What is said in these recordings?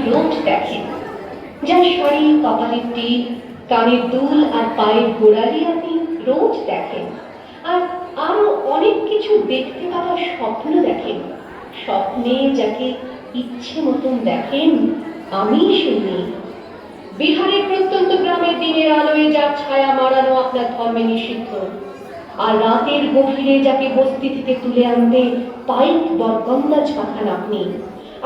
রোজ দেখেন, যার শাড়ি, কপালের টিপ, কানের দুল আর পায়ের গোড়ালি আপনি রোজ দেখেন, আর আরো অনেক কিছু দেখতে পাওয়ার স্বপ্ন দেখেন। স্বপ্নে যাকে ইচ্ছে মতন দেখেন, আমি শুনি। বিহারের প্রত্যন্ত গ্রামের দিনের আলোয় যার ছায়া মারানো আপনার ধর্মে নিষিদ্ধ, আর রাতের গভীরে যাকে বস্তি থেকে তুলে আনতে পাইক বরকন্দাজ পাঠান আপনি,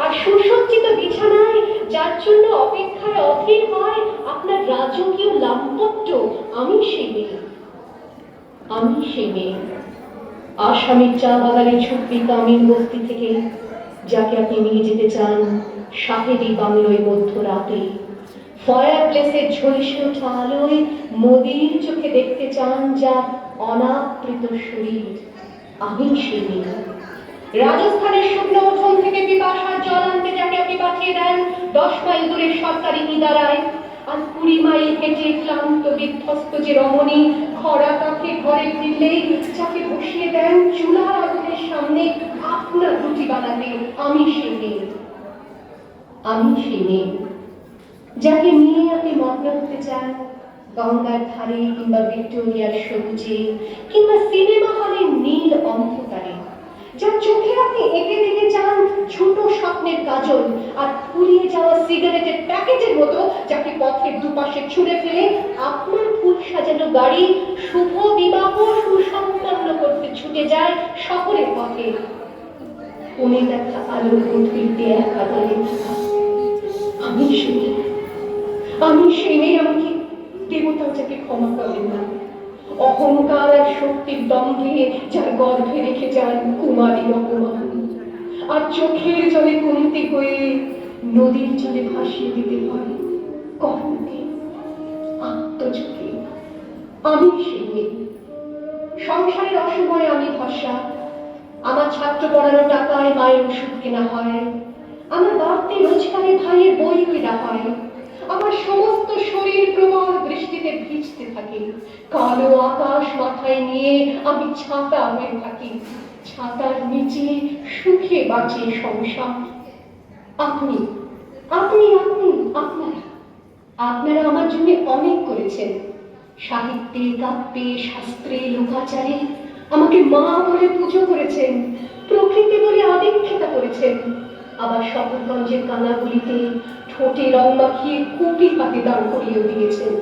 আর সুসজ্জিত বিছানায় যার জন্য অপেক্ষায় অধীর হয় আপনার রাজকীয় লাম্পট্য, আমি সেই মেয়ে। আমি সেই মেয়ে, আসামির চা বাগানে ঝুঁকবি কামিন বস্তি থেকে যাকে আপনি নিয়ে যেতে চান শাহেরি বাংলোয় মধ্যরাতে। ফায়ার প্লেসের ঝলসে ওঠা আলোয় মোদির চোখে দেখতে চান যা অনাবৃত শরীর, আমি সেই মেয়ে। রাজস্থানের শুকনো উঠোন থেকে পিপাসার জল আনতে যাকে আপনি পাঠিয়ে দেন 10 মাইল দূরের সরকারি ইদারায়, আর 20 মাইল হেঁটে ক্লান্ত বিধ্বস্ত যে রমণী খরা কাকে ঘরে ফিরলেই যাকে বসিয়ে দেন চুলার আগুনের সামনে আপনার রুটি বানাতে, আমি সেই মেয়ে। আমি সেই মেয়ে যাকে নিয়ে আপনি মগ্ন হতে চান গঙ্গার ধারে কিংবা ভিক্টোরিয়ার সবুজে কিংবা সিনেমা হলের নীল অন্ধকারে, যার চোখে আপনি এঁকে দিতে চান ছোট স্বপ্নের কাজল আর ফুরিয়ে যাওয়া সিগারেটের প্যাকেটের মতো যাকে পথের দুপাশে ছুঁড়ে ফেলে আপনার ফুল সাজানো গাড়ি শুভ বিবাহ সুসম্পন্ন করতে ছুটে যায় শহরের পথে। কোণে দেখা আলোর গভীরতে একা দাঁড়িয়ে থাকা, আমি শুনি। আমি সেই মেয়ে, আমাকে দেবতাও যাকে ক্ষমা করেন না, অহংকার আর শক্তির দম্ভে যার গর্ভে রেখে যান কুমারী অপমান, আর চোখের জলে কমতে হয়ে নদীর জলে ভাসিয়ে দিতে হয় কর্ণকে, আত্মযোগে। আমি সেই মেয়ে। সংসারের অসময়ে আমি ভরসা, আমার ছাত্র পড়ানো টাকায় মায়ের ওষুধ কেনা হয়, আমার বাড়তি রোজগারে ভাইয়ের বই কেনা হয়, আমার সমস্ত শরীর প্রবল বৃষ্টিতে ভিজতে থাকে, কালো আকাশ মাথায় নিয়ে আমি ছাতা হয়ে থাকি, ছাতার নিচে সুখে বাঁচে সংসার। আপনি আপনি আপনি আপনারা আপনারা আমার জন্য অনেক করেছেন, সাহিত্যে, কাব্যে, শাস্ত্রে, লোকাচারে আমাকে মা বলে পুজো করেছেন, প্রকৃতি বলে আদিক্ষেতা করেছেন, আবার শহরগঞ্জের কানাগুলিতে ঠোঁটে রং মাখিয়ে কুপি পাতে দাঁড় করিয়ে দিয়েছেন।